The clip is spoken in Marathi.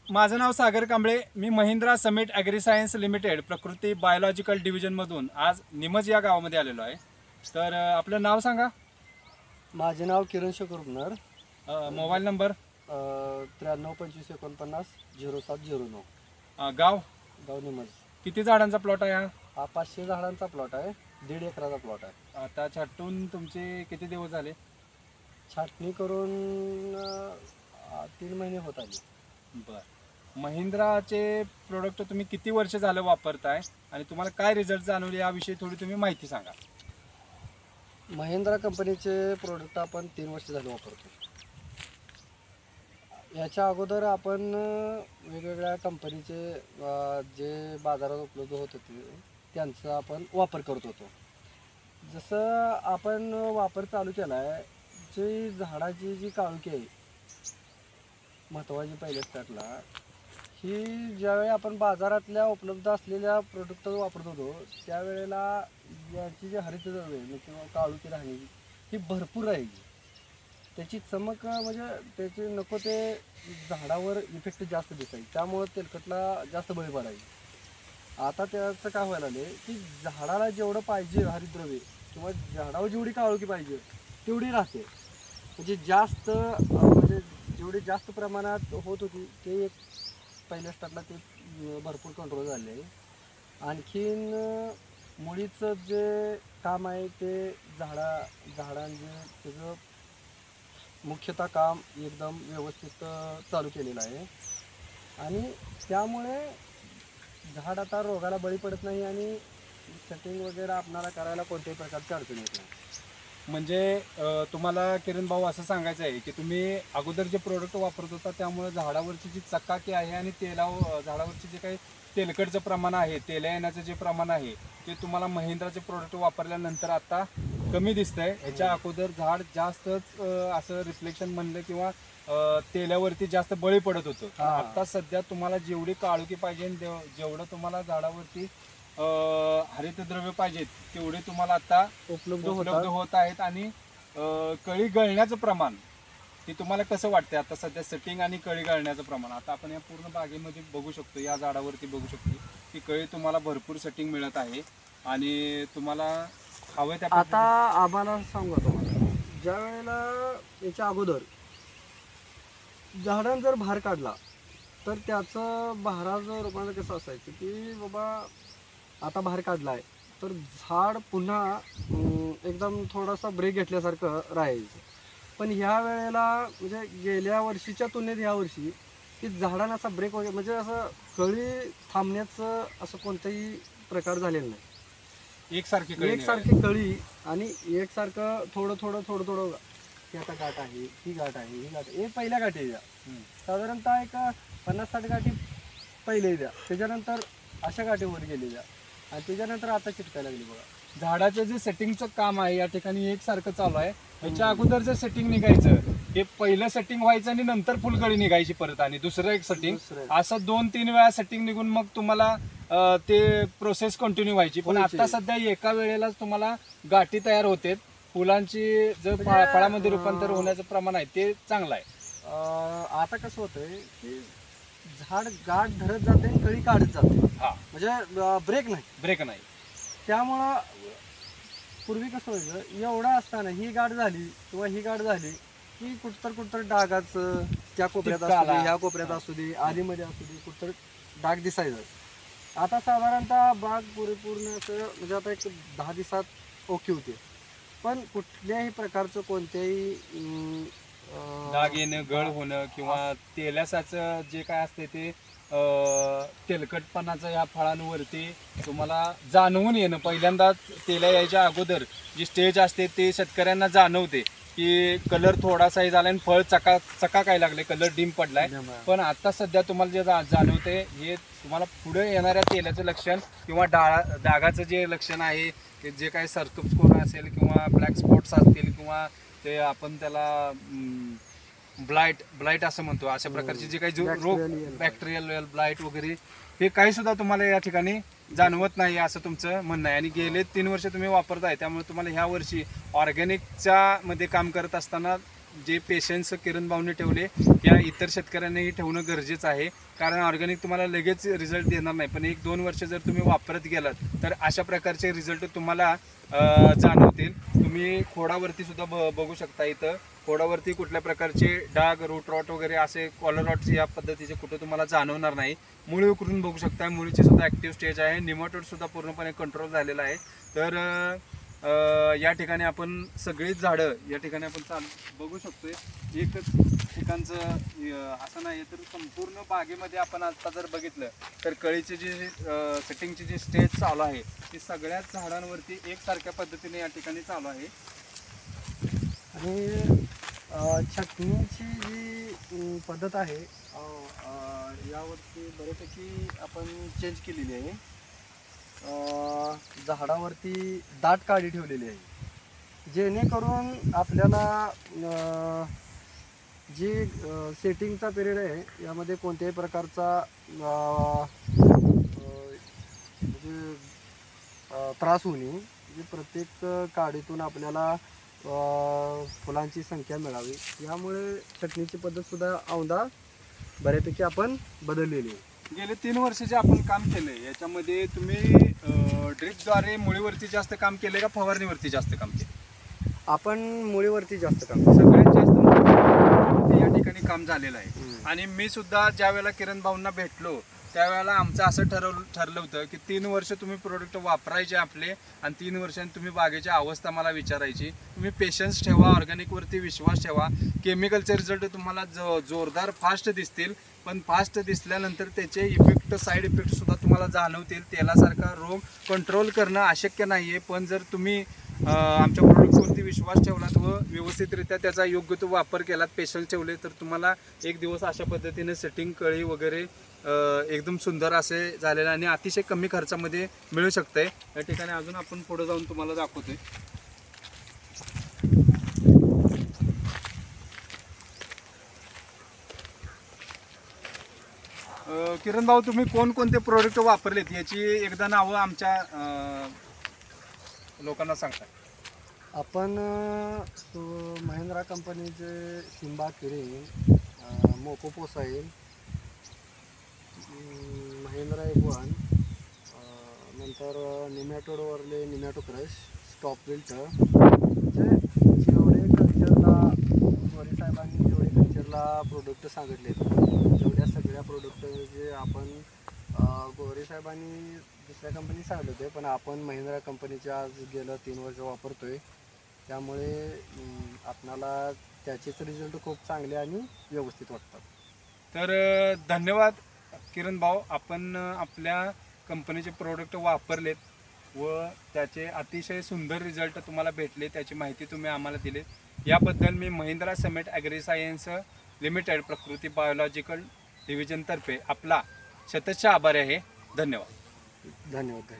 माझं नाव सागर कांबळे. मी Mahindra summit agri science limited Prakruti biological डिव्हिजनमधून आज निमज या गावामध्ये आलेलो आहे. तर आपलं नाव सांगा. माझे नाव किरण शुक्रबनर. Mobile number. 9325490709. गाव. गाव निमज. किती झाडांचा प्लॉट आहे हा? हा 500 झाडांचा प्लॉट आहे. 1.5 एकराचा प्लॉट आहे. आता छाटून तुमचे किती दिवस झाले? छाटणी करून 3 महिने होत आले. बरं. महिंद्राचे प्रोडक्ट तुम्ही किती वर्ष झालं वापरताय आणि तुम्हाला काय रिझल्ट जाणवले याविषयी थोडी तुम्ही माहिती सांगा. महिंद्रा कंपनीचे प्रोडक्ट आपण 3 वर्ष झाले वापरतो. याच्या अगोदर आपण वेगवेगळ्या कंपनीचे जे बाजारात उपलब्ध होत होते त्यांचा आपण वापर करत होतो. जसं आपण वापर चालू केला आहे, जी झाडाची जी काळुकी आहे महत्त्वाची पहिल्या स्टार्टला, ही ज्यावेळी आपण बाजारातल्या उपलब्ध असलेल्या प्रोडक्ट वापरत होतो त्यावेळेला याची जी हरितद्रव्ये किंवा काळुकी राहणी ही भरपूर राहायची. त्याची चमक म्हणजे त्याची नको ते झाडावर इफेक्ट जास्त दिसायची, त्यामुळं तेलकटला जास्त बळी पडायची. आता त्याचं काय व्हायला लागले की झाडाला जेवढं पाहिजे हरितद्रव्ये किंवा झाडावर जेवढी काळुकी पाहिजे तेवढी राहते. म्हणजे जास्त म्हणजे जेवढी जास्त प्रमाणात होत होती ते एक पहिल्या स्टार्टला ते भरपूर कंट्रोल झाले आहे. आणखीन मुळीचं जे काम आहे ते झाडांचे त्याचं मुख्यतः काम एकदम व्यवस्थित चालू केलेलं आहे आणि त्यामुळे झाड आता रोगाला बळी पडत नाही आणि सेटिंग वगैरे आपणाला करायला कोणत्याही प्रकारची अडचण येत नाही. म्हणजे तुम्हाला किरण भाऊ असं सांगायचं आहे की तुम्ही अगोदर जे प्रोडक्ट वापरत होता त्यामुळे झाडावरची जी चकाकी आहे आणि झाडावरची जे काही तेलकटचं प्रमाण आहे, तेल येण्याचं जे प्रमाण आहे ते तुम्हाला महिंद्राचे प्रोडक्ट वापरल्यानंतर आता कमी दिसतंय. ह्याच्या अगोदर झाड जास्तच असं रिफ्लेक्शन म्हणलं किंवा तेलावरती जास्त बळी पडत होतं. आता सध्या तुम्हाला जेवढी काळुकी पाहिजे जेवढं तुम्हाला झाडावरती हरितद्रव्य पाहिजेत तेवढे तुम्हाला आता उपलब्ध होत आहेत. आणि कळी गळण्याचं प्रमाण ते तुम्हाला कसं वाटतंय आता सध्या सेटिंग आणि कळी गळण्याचं प्रमाण? आता आपण या पूर्ण बागेमध्ये बघू शकतो, या झाडावरती बघू शकतो की कळी तुम्हाला भरपूर सेटिंग मिळत आहे आणि तुम्हाला हवं त्या आता आम्हाला सांगू तुम्हाला, ज्या वेळेला याच्या अगोदर झाडांना जर भार काढला तर त्याचं भाराचं रूपांतर कसं असायचं की बाबा आता भार काढलाय तर झाड पुन्हा एकदम थोडासा ब्रेक घेतल्यासारखं राहायचं. पण ह्या वेळेला म्हणजे गेल्या वर्षीच्या तुलनेत ह्या वर्षी की झाडांना असा ब्रेक वगैरे म्हणजे असं कळी थांबण्याचं असं कोणताही प्रकार झालेला नाही. एकसारखी कळी आणि एकसारखं थोडं थोडं की आता गाठ आहे, ही गाठ आहे, ही गाठ हे पहिल्या गाठी द्या. साधारणतः एक 50-60 गाठी पहिले द्या, त्याच्यानंतर अशा गाठी वर गेली द्या आणि त्याच्यानंतर आता चिटकायला लागली बघा. झाडाचं जे सेटिंगचं काम आहे या ठिकाणी एकसारखं चालू आहे. ह्याच्या अगोदर जे सेटिंग निघायचं हे पहिलं सेटिंग व्हायचं आणि नंतर फुलकळी निघायची परत आणि दुसरं एक सेटिंग, असं 2-3 वेळा सेटिंग निघून मग तुम्हाला ते प्रोसेस कंटिन्यू व्हायची. पण आता सध्या एका वेळेलाच तुम्हाला गाठी तयार होते. फुलांची जर फळामध्ये रूपांतर होण्याचं प्रमाण आहे ते चांगलं आहे. आता कसं होतंय की झाड गाठ धरत जाते आणि कळी काढत जाते, म्हणजे ब्रेक नाही. त्यामुळं पूर्वी कसं व्हायचं, एवढं असताना ही गाठ झाली किंवा ही गाठ झाली की कुठतर डागाचं त्या कोपऱ्यात असू दे, ह्या कोपऱ्यात असू दे, आधीमध्ये असू दे, कुठतर डाग दिसायचं. आता साधारणतः बाग पूर्ण असं म्हणजे आता एक 10 दिवसात ओके होते. पण कुठल्याही प्रकारचं कोणत्याही डाग येणं, गळ होणं किंवा तेलासाचं जे काय असते ते तेलकटपणाचं या फळांवरती तुम्हाला जाणवून येणं, पहिल्यांदाच तेला यायच्या अगोदर जी स्टेज असते ते शेतकऱ्यांना जाणवते की कलर थोडासाही झाला आणि फळ चकाकाय लागले, कलर डिम पडलाय. पण आता सध्या तुम्हाला जे जाणवते हे तुम्हाला पुढे येणाऱ्या तेलाचं लक्षण किंवा डागाचं जे लक्षण आहे ते जे काही सर्कप स्कोर असेल किंवा ब्लॅक स्पॉट्स असतील किंवा ते आपण त्याला ब्लाइट असं म्हणतो, अशा प्रकारचे जे काही रोग बॅक्टेरियल ब्लाइट वगैरे हे काही सुद्धा तुम्हाला या ठिकाणी जाणवत नाही असं तुमचं म्हणणं आहे. आणि गेले 3 वर्ष तुम्ही वापरताय त्यामुळे तुम्हाला ह्या वर्षी ऑर्गॅनिकच्या मध्ये काम करत असताना जे पेशन्स किरण भाऊने ठेवले या इतर शेतकऱ्यांनाही ठेवणं गरजेचं आहे. कारण ऑर्गॅनिक तुम्हाला लगेच रिझल्ट देणार नाही, पण 1-2 वर्ष जर तुम्ही वापरत गेलात तर अशा प्रकारचे रिझल्ट तुम्हाला जाणवतील. तुम्ही खोडावरती सुद्धा बघू शकता, इथं खोडावरती कुठल्या प्रकारचे डाग, रूट रॉट वगैरे असे कॉलर रॉट या पद्धतीचे कुठं तुम्हाला जाणवणार नाही. मुळी उकरून बघू शकता, मुळीची सुद्धा ॲक्टिव्ह स्टेज आहे, निमोटोड सुद्धा पूर्णपणे कंट्रोल झालेला आहे. तर या ठिकाणी आपण सगळीच झाडं या ठिकाणी आपण बघू शकतोय. एकच ठिकाणचं असं नाही तर संपूर्ण बागेमध्ये आपण आता जर बघितलं तर कळीची जी सेटिंगची जी स्टेज चालू आहे ती सगळ्याच झाडांवरती एकसारख्या पद्धतीने या ठिकाणी चालू आहे. आणि छटणीची जी पद्धत आहे यावरती बऱ्यापैकी आपण चेंज केलेली आहे. झाडावरती दाट काडी ठेवलेली आहे, जेणेकरून आपल्याला जी सेटिंगचा पिरियड आहे यामध्ये कोणत्याही प्रकारचा म्हणजे त्रास होणे, म्हणजे प्रत्येक काडीतून आपल्याला फुलांची संख्या मिळावी, यामुळे चटणीची पद्धतसुद्धा औंधा बऱ्यापैकी आपण बदललेली आहे. गेले 3 वर्ष जे आपण काम केलंय याच्यामध्ये तुम्ही ड्रिपद्वारे मुळीवरती जास्त काम केले का फवारणीवरती जास्त काम केले? आपण मुळीवरती जास्त काम सगळ्यात जास्त मुळीवरती या ठिकाणी काम झालेलं आहे. आणि मी सुद्धा ज्या वेळेला किरण भाऊंना भेटलो त्यावेळेला आमचं असं ठरलं होतं की 3 वर्ष तुम्ही प्रोडक्ट वापरायचे आपले आणि 3 वर्षांनी तुम्ही बागेची अवस्था मला विचारायची. तुम्ही पेशन्स ठेवा, ऑर्गॅनिकवरती विश्वास ठेवा. केमिकलचे रिझल्ट तुम्हाला जोरदार फास्ट दिसतील, पण फास्ट दिसल्यानंतर त्याचे इफेक्ट, साईड इफेक्ट सुद्धा तुम्हाला जाणवतील. तेलासारखा रोग कंट्रोल करणं अशक्य नाही आहे, पण जर तुम्ही आमच्या प्रोडक्टवरती विश्वास ठेवलात व व्यवस्थितरित्या त्याचा योग्य तो वापर केलात, पेशन्स ठेवले, तर तुम्हाला एक दिवस अशा पद्धतीने सेटिंग, कळी वगैरे एकदम सुंदर असे झालेले आणि अतिशय कमी खर्चामध्ये मिळू शकते. या ठिकाणी अजून आपण पुढे जाऊन तुम्हाला दाखवतोय. किरण भाऊ, तुम्ही कोणकोणते प्रोडक्ट वापरलेत याची एकदा नावं आमच्या लोकांना सांगता? आपण महिंद्रा कंपनीचे सिम्बा किरिंग, मोकोपोसाईल, महिंद्रा F1, नंतर निमॅटोडवरले निमॅटो क्रश, स्टॉप विल्टर, जेवढे कल्चरला गोरे साहेबांनी जेवढे कल्चरला प्रोडक्ट सांगितले तेवढ्या सगळ्या प्रोडक्ट जे आपण गोरे साहेबांनी दुसऱ्या कंपनी सांगितले होते, पण आपण महिंद्रा कंपनीचे आज गेलं 3 वर्ष वापरतोय. त्यामुळे आपणाला त्याचेच रिझल्ट खूप चांगले आणि व्यवस्थित वाटतात. तर धन्यवाद किरण भाऊ, आपण आपल्या कंपनीचे प्रोडक्ट वापरलेत व त्याचे अतिशय सुंदर रिझल्ट तुम्हाला भेटले, त्याची माहिती तुम्ही आम्हाला दिली. याबद्दल मी महिंद्रा समेट agree science limited Prakruti biological डिव्हिजनतर्फे आपला शतश आभारी आहे. धन्यवाद. धन्यवाद.